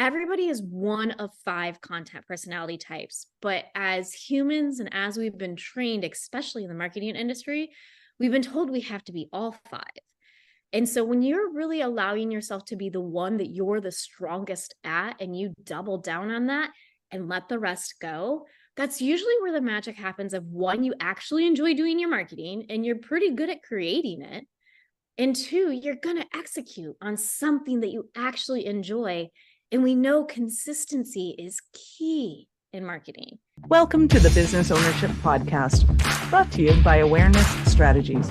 everybody is one of 5 content personality types. But as humans and as we've been trained, especially in the marketing industry, we've been told we have to be all 5. And so when you're really allowing yourself to be the one that you're the strongest at and you double down on that and let the rest go, that's usually where the magic happens of, one, you actually enjoy doing your marketing and you're pretty good at creating it. And 2, you're going to execute on something that you actually enjoy. And we know consistency is key in marketing. Welcome to the Business Ownership Podcast, brought to you by Awareness Strategies,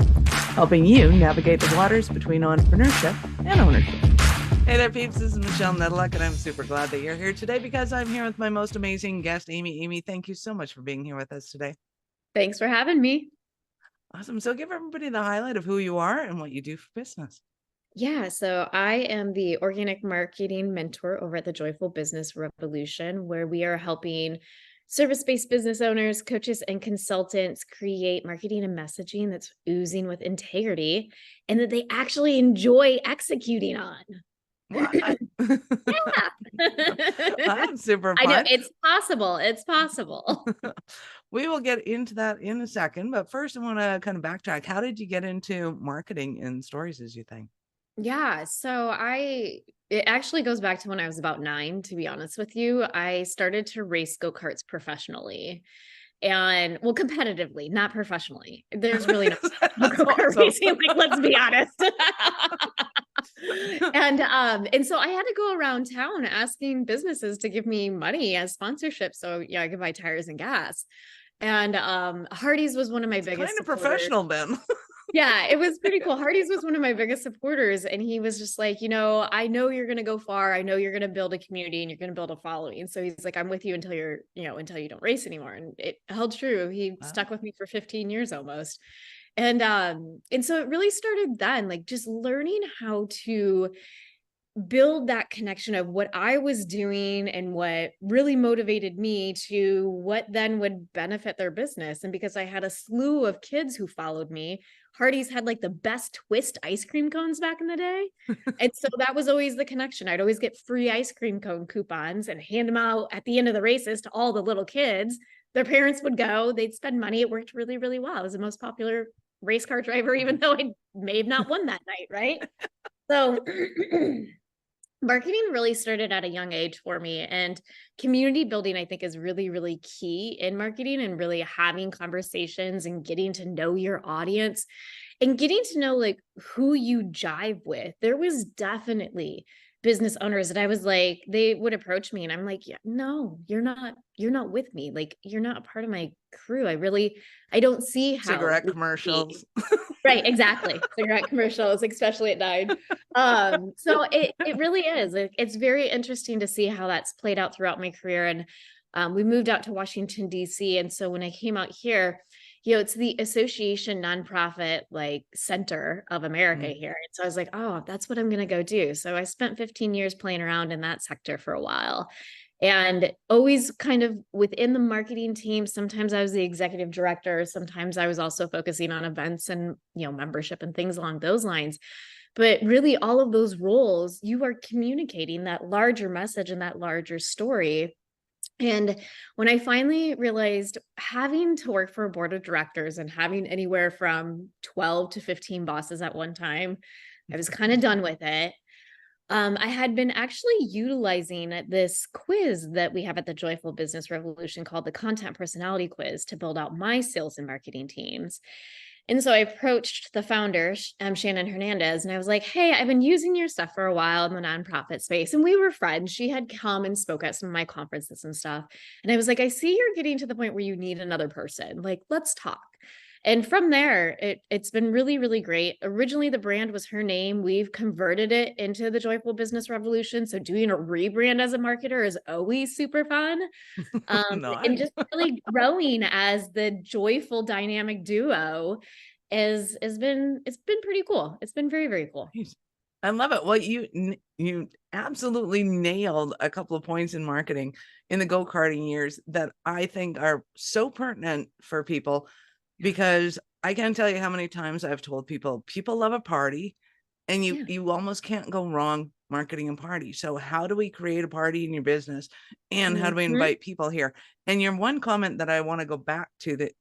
helping you navigate the waters between entrepreneurship and ownership. Hey there, peeps. This is Michelle Nedelec, and I'm super glad that you're here today because I'm here with my most amazing guest, Amy. Amy, thank you so much for being here with us today. Thanks for having me. Awesome. So give everybody the highlight of who you are and what you do for business. Yeah, so I am the organic marketing mentor over at the Joyful Business Revolution, where we are helping service-based business owners, coaches, and consultants create marketing and messaging that's oozing with integrity and that they actually enjoy executing on. What? Yeah. That's super fun. I know, it's possible. It's possible. We will get into that in a second, but first I want to kind of backtrack. How did you get into marketing and stories, as you think? Yeah, so it actually goes back to when I was about 9, to be honest with you. I started to race go-karts professionally and, well, competitively, not professionally. There's really no go-kart racing, like, let's be honest. And so I had to go around town asking businesses to give me money as sponsorship. So yeah, I could buy tires and gas. And Hardee's was one of my biggest kind of professional then. Yeah, it was pretty cool. Hardee's was one of my biggest supporters. And he was just like, I know you're going to go far. I know you're going to build a community and you're going to build a following. So he's like, I'm with you until until you don't race anymore. And it held true. He stuck with me for 15 years almost. And so it really started then, like, just learning how to build that connection of what I was doing and what really motivated me to what then would benefit their business. And because I had a slew of kids who followed me, Hardee's had like the best twist ice cream cones back in the day. And so that was always the connection. I'd always get free ice cream cone coupons and hand them out at the end of the races to all the little kids. Their parents would go, they'd spend money. It worked really, really well. I was the most popular race car driver, even though I may have not won that night, right? So marketing really started at a young age for me, and community building, I think, is really, really key in marketing, and really having conversations and getting to know your audience and getting to know like who you jive with. There was definitely business owners that I was like, they would approach me and I'm like, yeah, no, you're not with me. Like, you're not a part of my crew. I don't see how cigarette commercials. Right, exactly. Cigarette commercials, especially at 9. So it really is. It's very interesting to see how that's played out throughout my career. And we moved out to Washington, D.C. And so when I came out here, it's the Association Nonprofit like Center of America here. And so I was like, oh, that's what I'm going to go do. So I spent 15 years playing around in that sector for a while. And always kind of within the marketing team. Sometimes I was the executive director. Sometimes I was also focusing on events and, membership and things along those lines. But really all of those roles, you are communicating that larger message and that larger story. And when I finally realized having to work for a board of directors and having anywhere from 12 to 15 bosses at one time, I was kind of done with it. I had been actually utilizing this quiz that we have at the Joyful Business Revolution called the Content Personality Quiz to build out my sales and marketing teams. And so I approached the founder, Shannon Hernandez, and I was like, hey, I've been using your stuff for a while in the nonprofit space. And we were friends. She had come and spoke at some of my conferences and stuff. And I was like, I see you're getting to the point where you need another person. Like, let's talk. And from there, it's been really, really great. Originally, the brand was her name. We've converted it into the Joyful Business Revolution. So doing a rebrand as a marketer is always super fun. And just really growing as the joyful dynamic duo it's been pretty cool. It's been very, very cool. I love it. Well, you absolutely nailed a couple of points in marketing in the go-karting years that I think are so pertinent for people. Because I can't tell you how many times I've told people love a party and you almost can't go wrong marketing a party. So how do we create a party in your business, and how do we Mhm. invite people here? And your one comment that I want to go back to that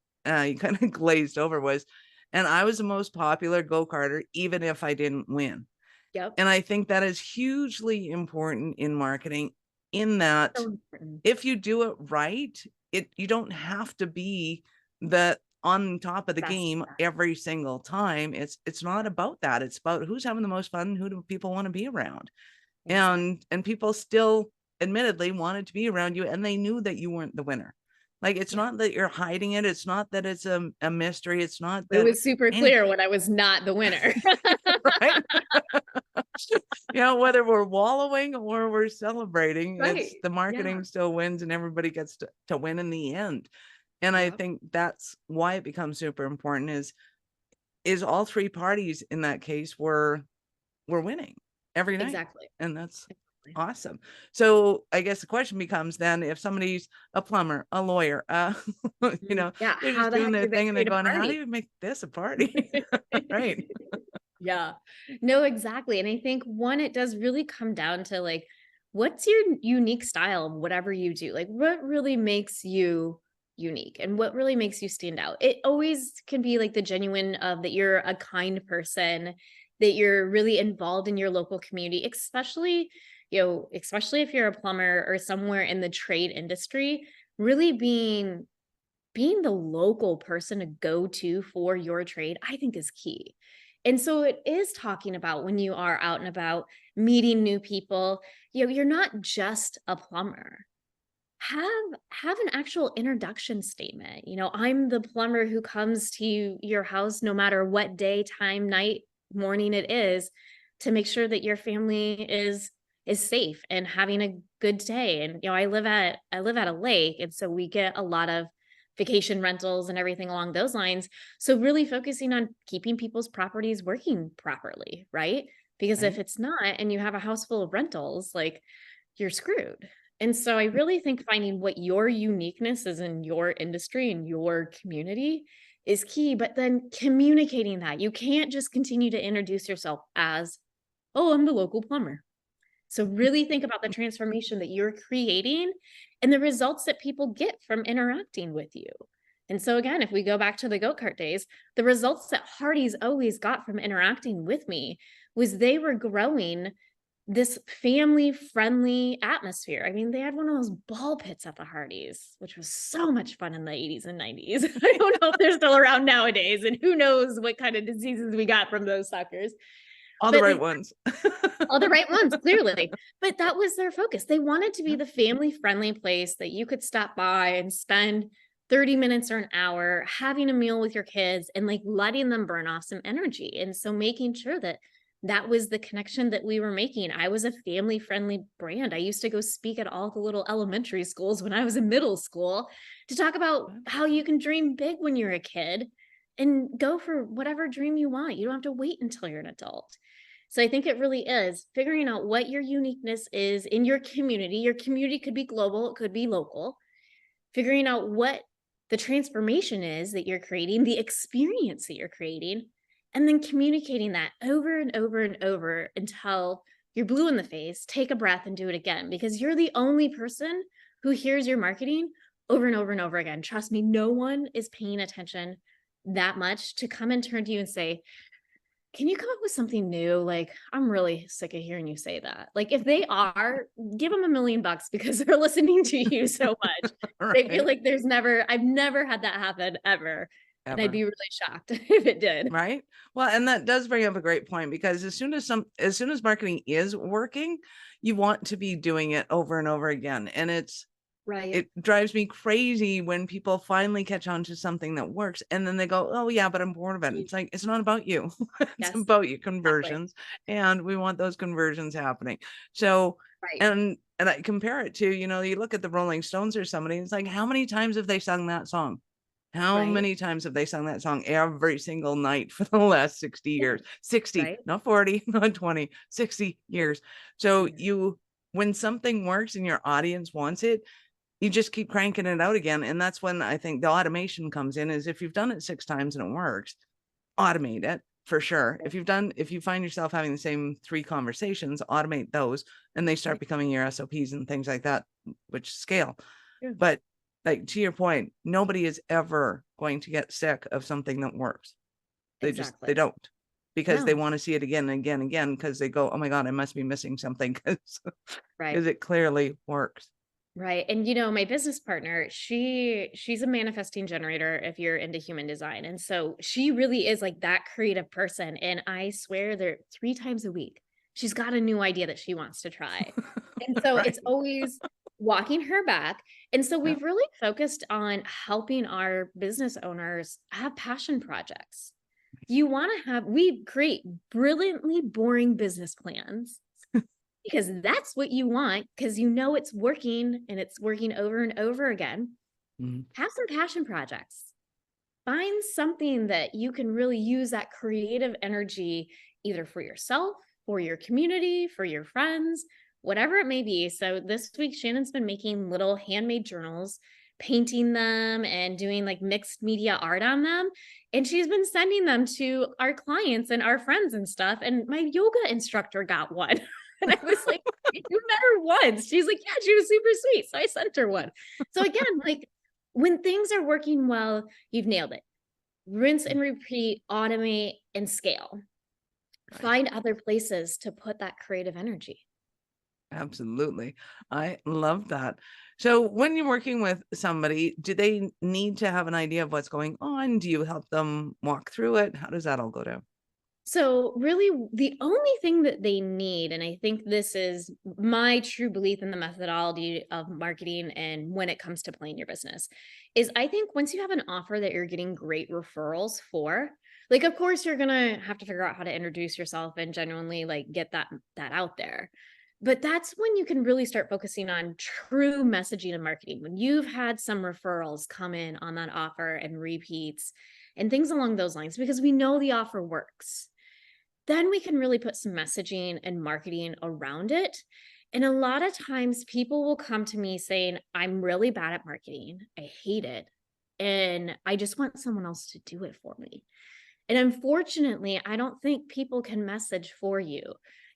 you kind of glazed over was, and I was the most popular go-karter, even if I didn't win. Yep. And I think that is hugely important in marketing, in that So important. if you do it right, you don't have to be the on top of the Best game at that. every single time. It's not about that. It's about who's having the most fun, who do people want to be around. Exactly. And people still admittedly wanted to be around you, and they knew that you weren't the winner. Like, it's Yeah. not that you're hiding it. It's not that it's a mystery. It's not It that, was super and clear when I was not the winner. right. Whether we're wallowing or we're celebrating, it's Right. the Yeah. marketing still wins, and everybody gets to win in the end. And I Yep. think that's why it becomes super important, is all three parties in that case were winning every night. Exactly. And that's Exactly. awesome. So I guess the question becomes then, if somebody's a plumber, a lawyer, Yeah. they're How just the doing heck their do they thing and they're create a going, how do party? you make this a party? Right. Yeah. No, exactly. And I think one, it does really come down to like, what's your unique style of whatever you do? Like, what really makes you unique and what really makes you stand out? It always can be like the genuine of that you're a kind person, that you're really involved in your local community, especially, especially if you're a plumber or somewhere in the trade industry, really being the local person to go to for your trade, I think is key. And so it is talking about when you are out and about meeting new people, you're not just a plumber. Have an actual introduction statement. I'm the plumber who comes to your house no matter what day, time, night, morning it is, to make sure that your family is safe and having a good day. And I live at a lake, and so we get a lot of vacation rentals and everything along those lines. So really focusing on keeping people's properties working properly, right? Because if Right. it's not and you have a house full of rentals, like, you're screwed. And so I really think finding what your uniqueness is in your industry and your community is key, but then communicating that. You can't just continue to introduce yourself as, oh, I'm the local plumber. So really think about the transformation that you're creating and the results that people get from interacting with you. And so again, if we go back to the go-kart days, the results that Hardee's always got from interacting with me was they were growing this family-friendly atmosphere. I mean, they had one of those ball pits at the Hardee's, which was so much fun in the 80s and 90s. I don't know if they're still around nowadays, and who knows what kind of diseases we got from those suckers. All the But right ones. all the right ones, clearly. But that was their focus. They wanted to be Yeah. the family-friendly place that you could stop by and spend 30 minutes or an hour having a meal with your kids and like letting them burn off some energy. And so making sure that that was the connection that we were making. I was a family-friendly brand. I used to go speak at all the little elementary schools when I was in middle school to talk about how you can dream big when you're a kid and go for whatever dream you want. You don't have to wait until you're an adult. So I think it really is figuring out what your uniqueness is in your community. Your community could be global, it could be local. Figuring out what the transformation is that you're creating, the experience that you're creating, and then communicating that over and over and over until you're blue in the face. Take a breath and do it again, because you're the only person who hears your marketing over and over and over again. Trust me, no one is paying attention that much to come and turn to you and say, can you come up with something new? Like, I'm really sick of hearing you say that. Like, if they are, give them $1 million because they're listening to you so much. They feel Right. like I've never had that happen ever. And I'd Ever. be really shocked if it did. Right. Well, and that does bring up a great point, because as soon as marketing is working, you want to be doing it over and over again. And Right. it drives me crazy when people finally catch on to something that works, and then they go, oh yeah, but I'm bored of it. It's like, it's not about you. It's Yes, about your exactly. conversions, and we want those conversions happening. So, Right. and I compare it to, you look at the Rolling Stones or somebody, it's like, how many times have they sung that song? How Right. many times have they sung that song every single night for the last 60 Yeah. years? 60, Right. not 40, not 20, 60 years. So Yeah. when something works and your audience wants it, you just keep cranking it out again. And that's when I think the automation comes in, is if you've done it 6 times and it works, automate it, for sure. If you find yourself having the same 3 conversations, automate those, and they start becoming your SOPs and things like that, which scale. Yeah. But like, to your point, nobody is ever going to get sick of something that works. They Exactly. don't, because they No. want to see it again and again and again, because they go, oh my God, I must be missing something, because Right. it clearly works. Right. And my business partner, she's a manifesting generator if you're into human design. And so she really is like that creative person. And I swear there 3 times a week, she's got a new idea that she wants to try. And so Right. it's always walking her back. And so Yeah. we've really focused on helping our business owners have passion projects. We create brilliantly boring business plans because that's what you want, because it's working and it's working over and over again. Mhm. Have some passion projects. Find something that you can really use that creative energy either for yourself, for your community, for your friends, whatever it may be. So this week, Shannon's been making little handmade journals, painting them and doing like mixed media art on them. And she's been sending them to our clients and our friends and stuff. And my yoga instructor got one. And I was like, you met her once. She's like, yeah, she was super sweet. So I sent her one. So again, like when things are working well, you've nailed it. Rinse and repeat, automate, and scale. Right. Find other places to put that creative energy. Absolutely. I love that. So when you're working with somebody, do they need to have an idea of what's going on? Do you help them walk through it? How does that all go down? So really the only thing that they need, and I think this is my true belief in the methodology of marketing and when it comes to playing your business, is I think once you have an offer that you're getting great referrals for, like, of course, you're going to have to figure out how to introduce yourself and genuinely like get that out there. But that's when you can really start focusing on true messaging and marketing. When you've had some referrals come in on that offer and repeats and things along those lines, because we know the offer works, then we can really put some messaging and marketing around it. And a lot of times people will come to me saying, I'm really bad at marketing. I hate it. And I just want someone else to do it for me. And unfortunately, I don't think people can message for you.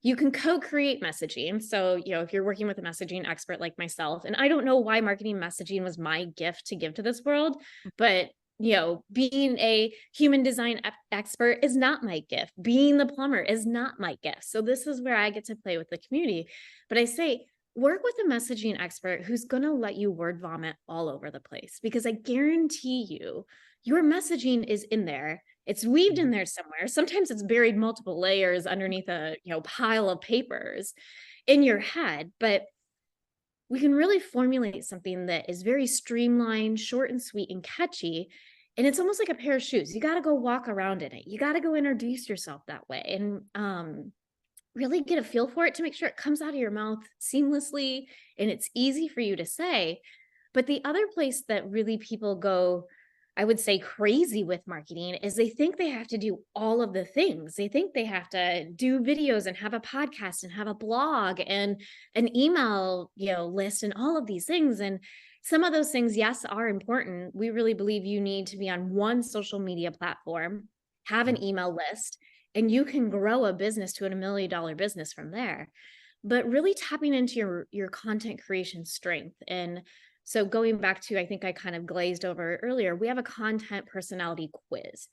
You can co-create messaging. So, if you're working with a messaging expert like myself, and I don't know why marketing messaging was my gift to give to this world, but being a human design expert is not my gift. Being the plumber is not my gift. So this is where I get to play with the community. But I say, work with a messaging expert who's going to let you word vomit all over the place, because I guarantee you, your messaging is in there. It's weaved in there somewhere. Sometimes it's buried multiple layers underneath a pile of papers in your head, but we can really formulate something that is very streamlined, short and sweet and catchy. And it's almost like a pair of shoes. You got to go walk around in it. You got to go introduce yourself that way and really get a feel for it to make sure it comes out of your mouth seamlessly and it's easy for you to say. But the other place that really people go, I would say, crazy with marketing is they think they have to do all of the things. They think they have to do videos and have a podcast and have a blog and an email, list and all of these things. And some of those things, yes, are important. We really believe you need to be on one social media platform, have an email list, and you can grow a business to $1 million business from there. But really tapping into your content creation strength. And so going back to, I think I kind of glazed over earlier, we have a content personality quiz.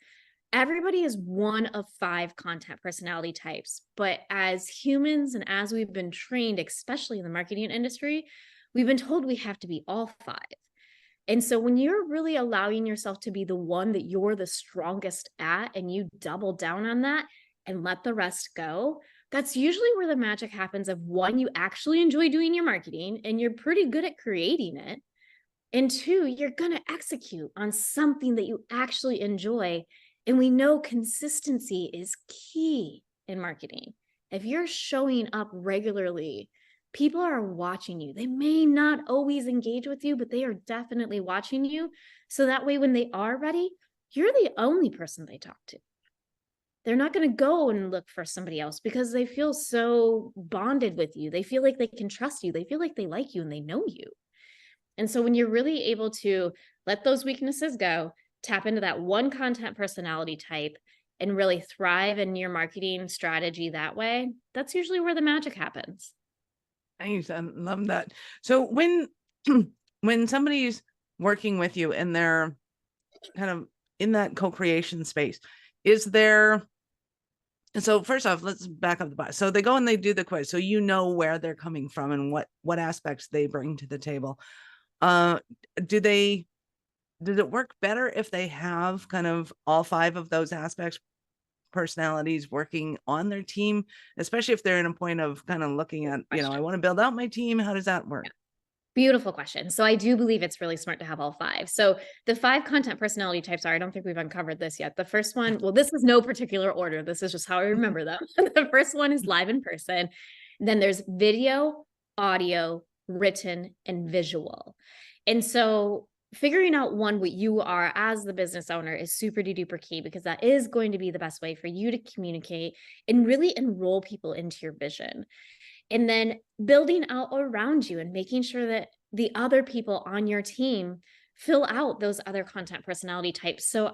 Everybody is one of 5 content personality types, but as humans and as we've been trained, especially in the marketing industry, we've been told we have to be all 5. And so when you're really allowing yourself to be the one that you're the strongest at and you double down on that and let the rest go, that's usually where the magic happens of, one, you actually enjoy doing your marketing and you're pretty good at creating it. And 2, you're going to execute on something that you actually enjoy. And we know consistency is key in marketing. If you're showing up regularly, people are watching you. They may not always engage with you, but they are definitely watching you. So that way, when they are ready, you're the only person they talk to. They're not going to go and look for somebody else because they feel so bonded with you. They feel like they can trust you. They feel like they like you and they know you. And so when you're really able to let those weaknesses go, tap into that one content personality type and really thrive in your marketing strategy that way, that's usually where the magic happens. Nice. I love that. So when when somebody's working with you and they're kind of in that co-creation space, is there, so first off, let's back up the bus. So they go and they do the quiz. So you know where they're coming from and what aspects they bring to the table. Does it work better if they have kind of all 5 of those aspects, personalities working on their team, especially if they're in a point of kind of looking at, I want to build out my team. How does that work? Beautiful question. So I do believe it's really smart to have all 5. So the 5 content personality types are, I don't think we've uncovered this yet. The first one, well, this is no particular order. This is just how I remember them. The first one is live in person. Then there's video, audio, written, and visual. And so figuring out what you are as the business owner is super duper key, because that is going to be the best way for you to communicate and really enroll people into your vision. And then building out around you and making sure that the other people on your team fill out those other content personality types. So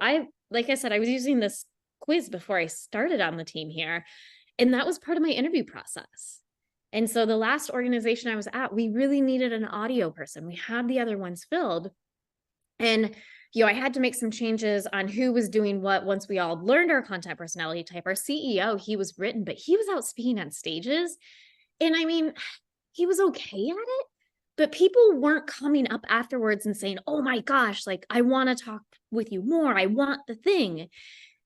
like I said, I was using this quiz before I started on the team here, and that was part of my interview process. And so the last organization I was at, we really needed an audio person. We had the other ones filled. And I had to make some changes on who was doing what once we all learned our content personality type. Our CEO, he was written, but he was out speaking on stages. And I mean, he was okay at it, but people weren't coming up afterwards and saying, oh my gosh, like, I want to talk with you more. I want the thing.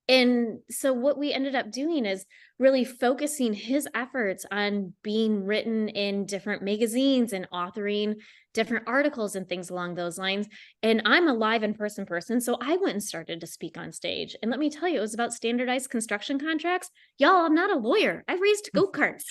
And so what we ended up doing is really focusing his efforts on being written in different magazines and authoring different articles and things along those lines. And I'm a live in-person person, so I went and started to speak on stage. And let me tell you, it was about standardized construction contracts. Y'all, I'm not a lawyer. I've raised go-karts.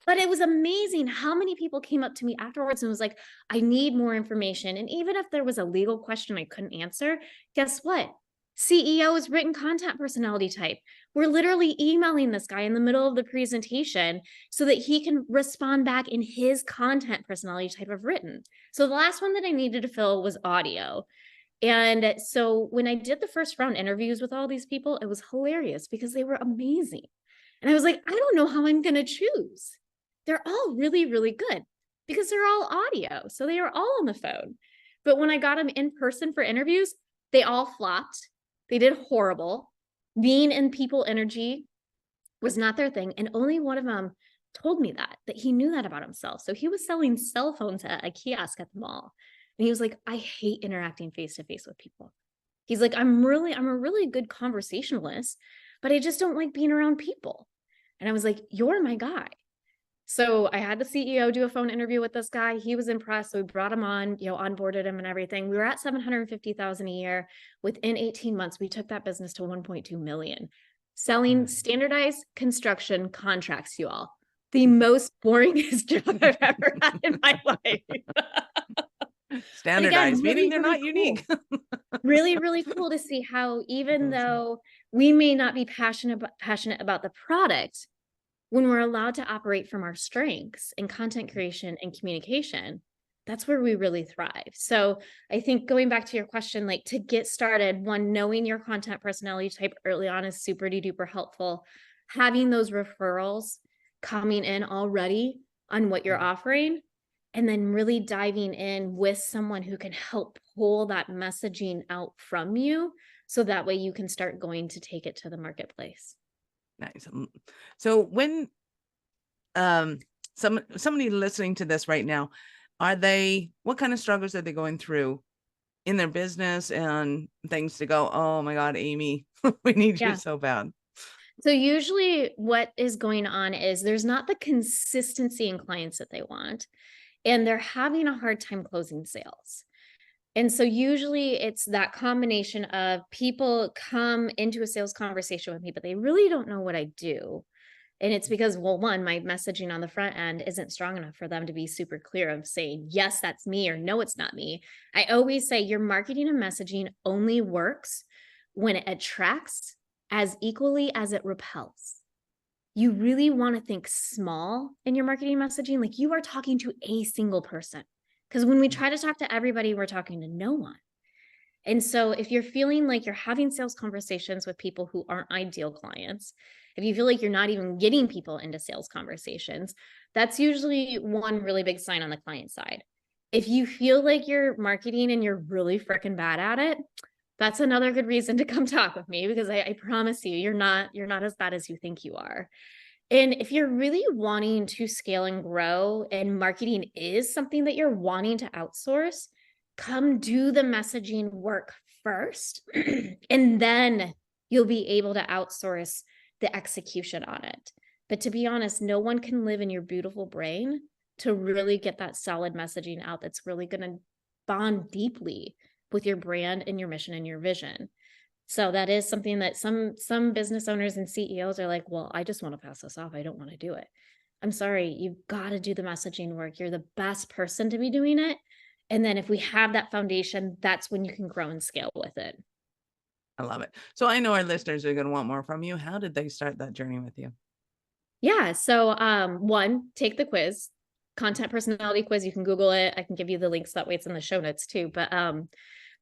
But it was amazing how many people came up to me afterwards and was like, I need more information. And even if there was a legal question I couldn't answer, guess what? CEO is written content personality type. We're literally emailing this guy in the middle of the presentation so that he can respond back in his content personality type of written. So the last one that I needed to fill was audio. And so when I did the first round interviews with all these people, it was hilarious because they were amazing. And I was like, I don't know how I'm going to choose. They're all really, really good because they're all audio. So they are all on the phone. But when I got them in person for interviews, they all flopped. They did horrible. Being in people energy was not their thing. And only one of them told me that he knew that about himself. So he was selling cell phones at a kiosk at the mall. And he was like, I hate interacting face-to-face with people. He's like, I'm a really good conversationalist, but I just don't like being around people. And I was like, you're my guy. So I had the CEO do a phone interview with this guy. He was impressed. So we brought him on, onboarded him and everything. We were at $750,000 a year. Within 18 months, we took that business to 1.2 million, selling standardized construction contracts, you all. The most boringest job I've ever had in my life. Standardized, meaning they're not unique. Really, really cool to see how, even though we may not be passionate about the product, when we're allowed to operate from our strengths in content creation and communication, that's where we really thrive. So I think going back to your question, like, to get started, one, knowing your content personality type early on is super duper helpful. Having those referrals coming in already on what you're offering, and then really diving in with someone who can help pull that messaging out from you. So that way you can start going to take it to the marketplace. Nice. So when somebody listening to this right now, what kind of struggles are they going through in their business and things to go, oh my God, Amy, we need you so bad? So usually what is going on is there's not the consistency in clients that they want, and they're having a hard time closing sales. And so usually it's that combination of people come into a sales conversation with me, but they really don't know what I do. And it's because, well, one, my messaging on the front end isn't strong enough for them to be super clear of saying, yes, that's me, or no, it's not me. I always say your marketing and messaging only works when it attracts as equally as it repels. You really want to think small in your marketing messaging, like you are talking to a single person. Because when we try to talk to everybody, we're talking to no one. And so if you're feeling like you're having sales conversations with people who aren't ideal clients, if you feel like you're not even getting people into sales conversations, that's usually one really big sign on the client side. If you feel like you're marketing and you're really freaking bad at it, that's another good reason to come talk with me, because I promise you, you're not as bad as you think you are. And if you're really wanting to scale and grow and marketing is something that you're wanting to outsource, come do the messaging work first, and then you'll be able to outsource the execution on it. But to be honest, no one can live in your beautiful brain to really get that solid messaging out that's really going to bond deeply with your brand and your mission and your vision. So that is something that some business owners and CEOs are like, well, I just want to pass this off. I don't want to do it. I'm sorry, you've got to do the messaging work. You're the best person to be doing it. And then if we have that foundation, that's when you can grow and scale with it. I love it. So I know our listeners are going to want more from you. How did they start that journey with you? Yeah. So one, take the quiz, content personality quiz. You can Google it. I can give you the links, that way it's in the show notes too. But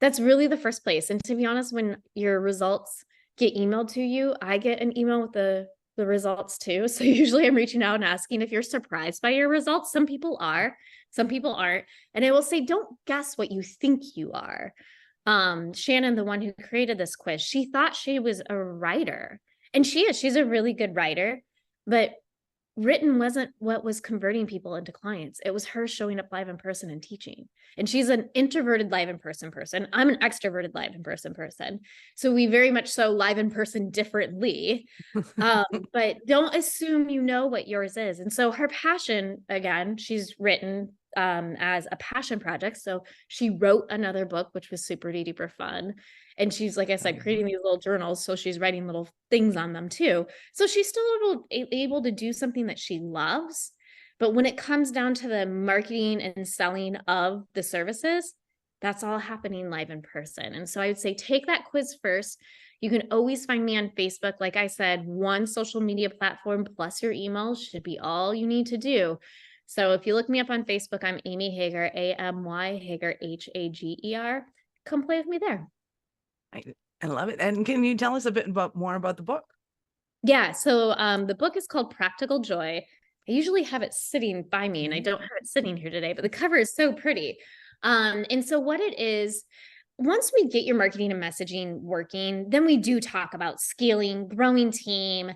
that's really the first place. And to be honest, when your results get emailed to you, I get an email with the results too. So usually I'm reaching out and asking if you're surprised by your results. Some people are, some people aren't. And I will say, don't guess what you think you are. Shannon, the one who created this quiz, she thought she was a writer, and she's a really good writer, but written wasn't what was converting people into clients. It was her showing up live in person and teaching. And she's an introverted live in person person. I'm an extroverted live in person person. So we very much so live in person differently. But don't assume you know what yours is. And so her passion, again, she's written as a passion project. So she wrote another book, which was super duper fun. And she's, like I said, creating these little journals. So she's writing little things on them too. So she's still able to do something that she loves. But when it comes down to the marketing and selling of the services, that's all happening live in person. And so I would say take that quiz first. You can always find me on Facebook. Like I said, one social media platform plus your email should be all you need to do. So if you look me up on Facebook, I'm Amy Hager, A-M-Y, Hager, H-A-G-E-R. Come play with me there. I love it. And can you tell us a bit more about the book? Yeah. So the book is called Practical Joy. I usually have it sitting by me, and I don't have it sitting here today, but the cover is so pretty. And so what it is, once we get your marketing and messaging working, then we do talk about scaling, growing team,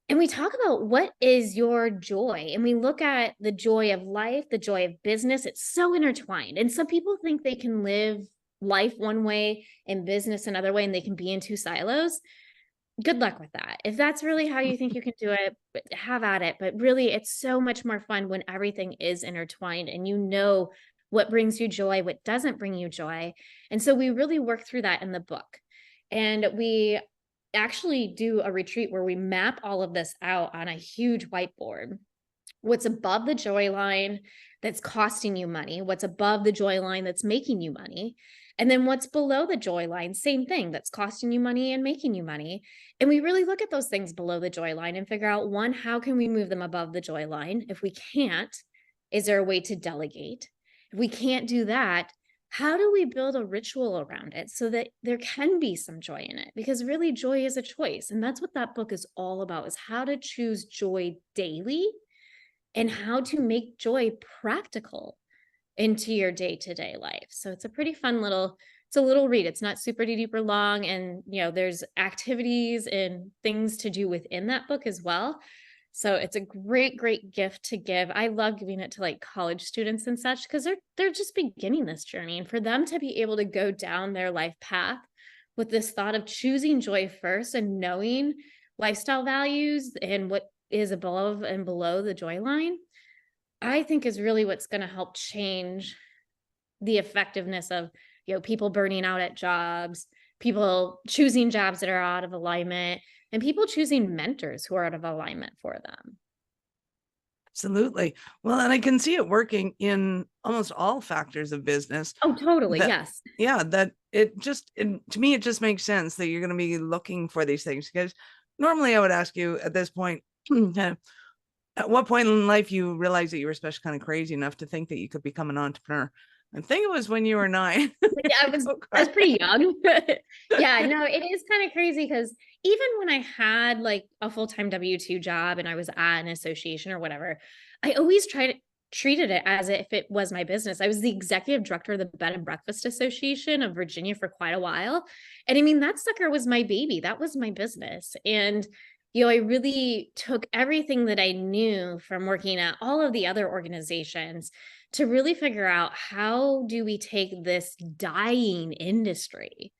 and we talk about what is your joy. And we look at the joy of life, the joy of business. It's so intertwined. And some people think they can live life one way and business another way, and they can be in two silos. Good luck with that. If that's really how you think you can do it, have at it. But really, it's so much more fun when everything is intertwined and you know what brings you joy, what doesn't bring you joy. And so we really work through that in the book. And we actually do a retreat where we map all of this out on a huge whiteboard. What's above the joy line that's costing you money, what's above the joy line that's making you money, and then what's below the joy line, same thing, that's costing you money and making you money. And we really look at those things below the joy line and figure out, one, how can we move them above the joy line? If we can't, is there a way to delegate? If we can't do that, how do we build a ritual around it so that there can be some joy in it? Because really, joy is a choice. And that's what that book is all about, is how to choose joy daily and how to make joy practical into your day-to-day life. So it's a pretty fun it's a little read. It's not super duper long. And, there's activities and things to do within that book as well. So it's a great, great gift to give. I love giving it to like college students and such, because they're just beginning this journey. And for them to be able to go down their life path with this thought of choosing joy first and knowing lifestyle values and what is above and below the joy line, I think is really what's going to help change the effectiveness of, people burning out at jobs, people choosing jobs that are out of alignment, and people choosing mentors who are out of alignment for them. Absolutely. Well, and I can see it working in almost all factors of business. Oh, totally. Yes. Yeah. That to me, it just makes sense that you're going to be looking for these things, because normally I would ask you at this point, at what point in life you realize that you were especially kind of crazy enough to think that you could become an entrepreneur? I think it was when you were 9. Yeah, I was pretty young. Yeah, no, it is kind of crazy because even when I had like a full-time W-2 job and I was at an association or whatever, I always treated it as if it was my business. I was the executive director of the Bed and Breakfast Association of Virginia for quite a while. And I mean, that sucker was my baby. That was my business. And I really took everything that I knew from working at all of the other organizations to really figure out, how do we take this dying industry?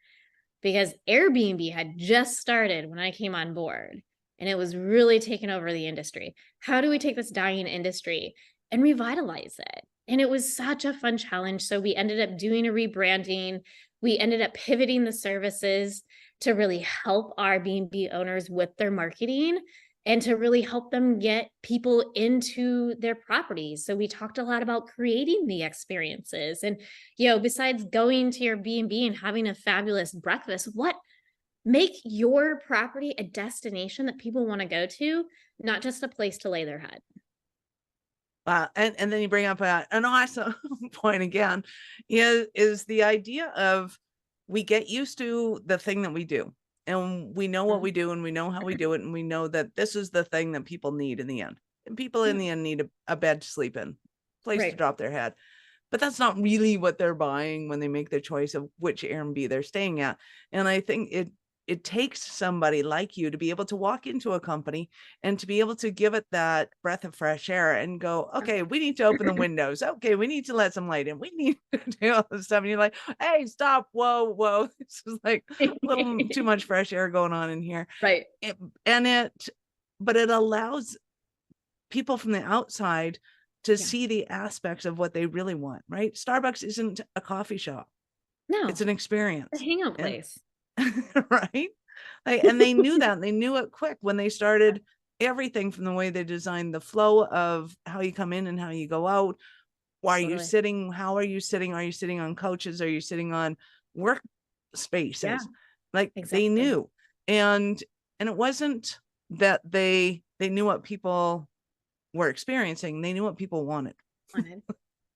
Because Airbnb had just started when I came on board and it was really taking over the industry. How do we take this dying industry and revitalize it? And it was such a fun challenge. So we ended up doing a rebranding. We ended up pivoting the services to really help our Airbnb owners with their marketing and to really help them get people into their properties. So we talked a lot about creating the experiences. And, besides going to your B&B and having a fabulous breakfast, what make your property a destination that people want to go to, not just a place to lay their head. Wow. And then you bring up an awesome point again, is the idea of, we get used to the thing that we do, and we know what we do, and we know how we do it, and we know that this is the thing that people need in the end. And people in the end need a bed to sleep in, place to drop their head. But that's not really what they're buying when they make the choice of which Airbnb they're staying at. And I think it takes somebody like you to be able to walk into a company and to be able to give it that breath of fresh air and go, okay, we need to open the windows. Okay, we need to let some light in. We need to do all this stuff. And you're like, hey, stop. Whoa. This is like a little too much fresh air going on in here. Right. But it allows people from the outside to see the aspects of what they really want, right? Starbucks isn't a coffee shop. No, it's an experience. A hangout place. Right. And they knew that, and they knew it quick when they started everything from the way they designed the flow of how you come in and how you go out. Why are you sitting? How are you sitting? Are you sitting on couches? Are you sitting on work spaces? They knew. And it wasn't that they knew what people were experiencing. They knew what people wanted.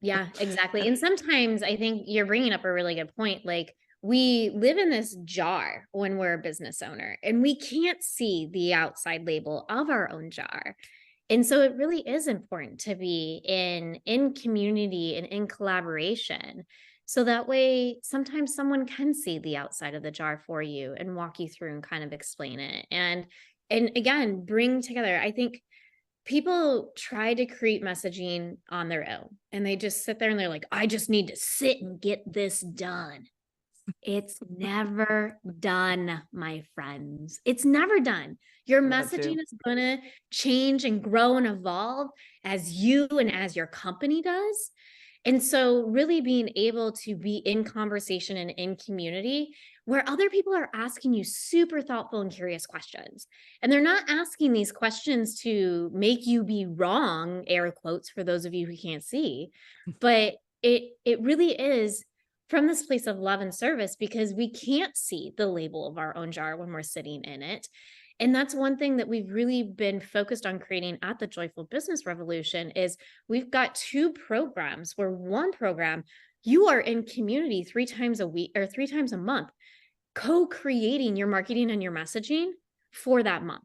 Yeah, exactly. And sometimes I think you're bringing up a really good point. Like, we live in this jar when we're a business owner, and we can't see the outside label of our own jar. And so it really is important to be in community and in collaboration. So that way, sometimes someone can see the outside of the jar for you and walk you through and kind of explain it. And again, bring together. I think people try to create messaging on their own, and they just sit there and they're like, I just need to sit and get this done. It's never done, my friends. It's never done. Your messaging is going to change and grow and evolve as you and as your company does. And so really being able to be in conversation and in community where other people are asking you super thoughtful and curious questions. And they're not asking these questions to make you be wrong, air quotes, for those of you who can't see, but it really is from this place of love and service, because we can't see the label of our own jar when we're sitting in it. And that's one thing that we've really been focused on creating at the Joyful Business Revolution is we've got 2 programs where one program, you are in community 3 times a week or 3 times a month, co-creating your marketing and your messaging for that month.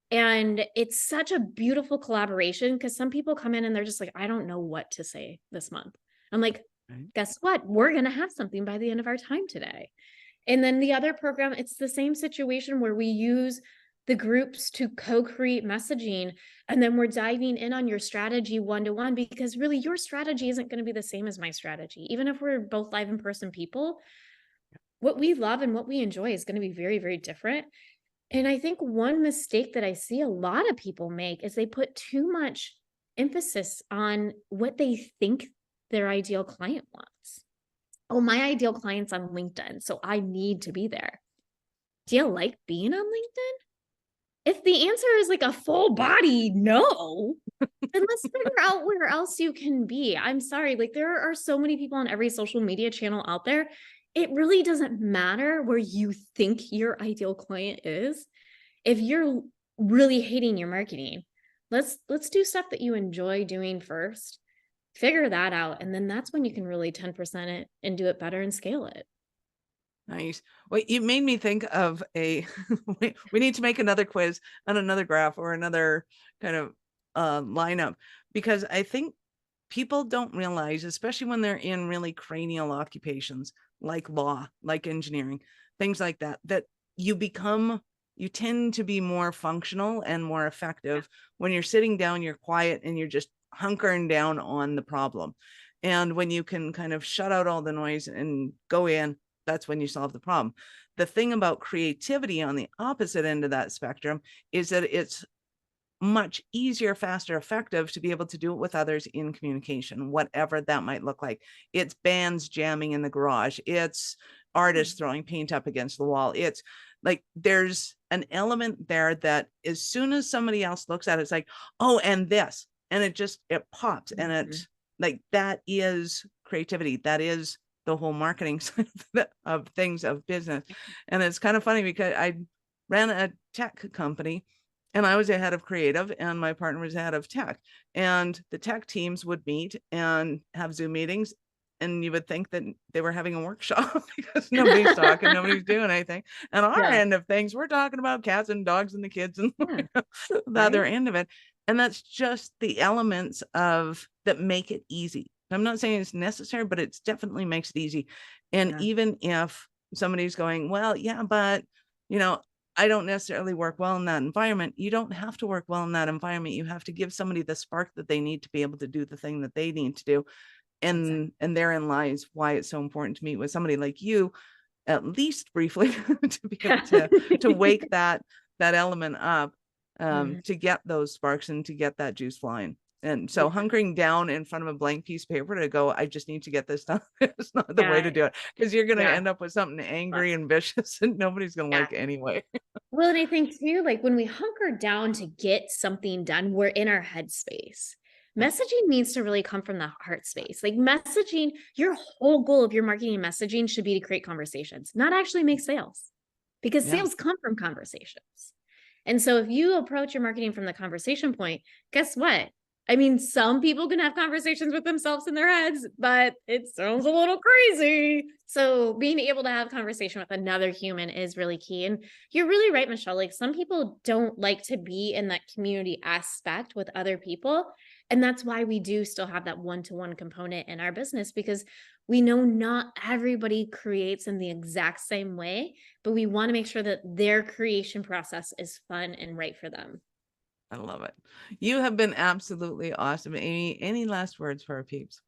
And it's such a beautiful collaboration, because some people come in and they're just like, I don't know what to say this month. I'm like, guess what? We're going to have something by the end of our time today. And then the other program, it's the same situation where we use the groups to co-create messaging. And then we're diving in on your strategy one-to-one, because really your strategy isn't going to be the same as my strategy. Even if we're both live in person people, what we love and what we enjoy is going to be very, very different. And I think one mistake that I see a lot of people make is they put too much emphasis on what they think their ideal client wants. Oh, my ideal client's on LinkedIn, so I need to be there. Do you like being on LinkedIn? If the answer is like a full body no, then let's figure out where else you can be. I'm sorry, like there are so many people on every social media channel out there. It really doesn't matter where you think your ideal client is. If you're really hating your marketing, let's do stuff that you enjoy doing first. figure that out. And then that's when you can really 10% it and do it better and scale it. Nice. Well, you made me think of we need to make another quiz on another graph or another kind of lineup, because I think people don't realize, especially when they're in really cranial occupations like law, like engineering, things like that, that you tend to be more functional and more effective when you're sitting down, you're quiet, and you're just hunkering down on the problem. And when you can kind of shut out all the noise and go in, that's when you solve the problem. The thing about creativity on the opposite end of that spectrum is that it's much easier, faster, effective to be able to do it with others in communication, whatever that might look like. It's bands jamming in the garage. It's artists throwing paint up against the wall. It's like, there's an element there that as soon as somebody else looks at it, it's like, oh, and this, and it pops. And it's like, that is creativity. That is the whole marketing side of things, of business. And it's kind of funny because I ran a tech company and I was a head of creative and my partner was head of tech, and the tech teams would meet and have Zoom meetings. And you would think that they were having a workshop because nobody's talking, nobody's doing anything. And our end of things, we're talking about cats and dogs and the kids and the other end of it. And that's just the elements of that make it easy. I'm not saying it's necessary, but it definitely makes it easy. And even if somebody's going, well, yeah, but I don't necessarily work well in that environment. You don't have to work well in that environment. You have to give somebody the spark that they need to be able to do the thing that they need to do. And therein lies why it's so important to meet with somebody like you, at least briefly, to be able to wake that element up, to get those sparks and to get that juice flying. And so hunkering down in front of a blank piece of paper to go, I just need to get this done. It's not the way to do it, because you're going to end up with something angry and vicious and nobody's going to like it anyway. Well, and I think too, like when we hunker down to get something done, we're in our headspace. Messaging needs to really come from the heart space. Like messaging, your whole goal of your marketing and messaging should be to create conversations, not actually make sales, because sales come from conversations. And so if you approach your marketing from the conversation point, guess what? I mean, some people can have conversations with themselves in their heads, but it sounds a little crazy. So being able to have conversation with another human is really key. And you're really right, Michelle. Like some people don't like to be in that community aspect with other people. And that's why we do still have that one-to-one component in our business, because we know not everybody creates in the exact same way, but we want to make sure that their creation process is fun and right for them. I love it. You have been absolutely awesome. Amy, any last words for our peeps?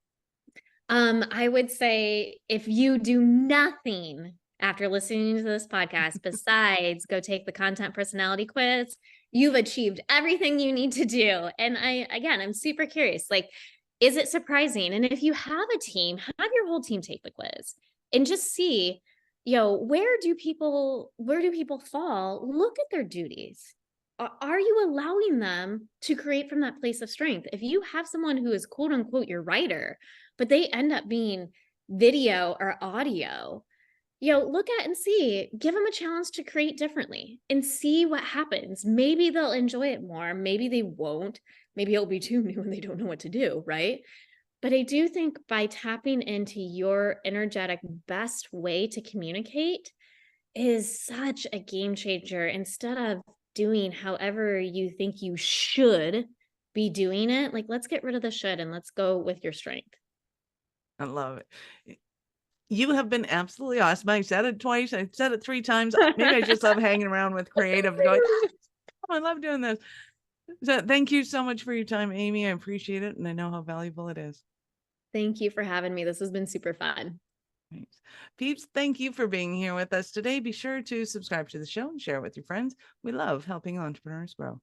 I would say if you do nothing after listening to this podcast besides go take the content personality quiz, you've achieved everything you need to do. And I'm super curious, like, is it surprising? And if you have a team, have your whole team take the quiz and just see, where do people fall? Look at their duties. Are you allowing them to create from that place of strength? If you have someone who is quote unquote your writer, but they end up being video or audio, look at and see, give them a challenge to create differently and see what happens. Maybe they'll enjoy it more. Maybe they won't. Maybe it'll be too new and they don't know what to do, right? But I do think by tapping into your energetic best way to communicate is such a game changer, instead of doing however you think you should be doing it. Like, let's get rid of the should and let's go with your strength. I love it. You have been absolutely awesome. I said it twice. I said it 3 times. Maybe I just love hanging around with creative going, oh, I love doing this. So thank you so much for your time, Amy. I appreciate it. And I know how valuable it is. Thank you for having me. This has been super fun. Thanks. Peeps, thank you for being here with us today. Be sure to subscribe to the show and share it with your friends. We love helping entrepreneurs grow.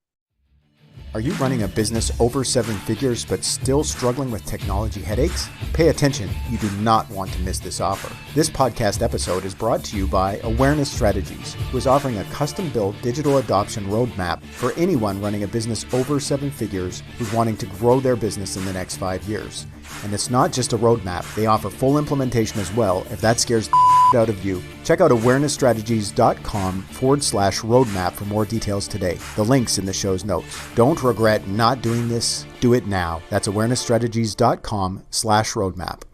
Are you running a business over 7 figures but still struggling with technology headaches? Pay attention. You do not want to miss this offer. This podcast episode is brought to you by Awareness Strategies, who is offering a custom-built digital adoption roadmap for anyone running a business over 7 figures who's wanting to grow their business in the next 5 years. And it's not just a roadmap. They offer full implementation as well if that scares the out of you. Check out awarenessstrategies.com/roadmap for more details today. The link's in the show's notes. Don't regret not doing this. Do it now. That's awarenessstrategies.com/roadmap.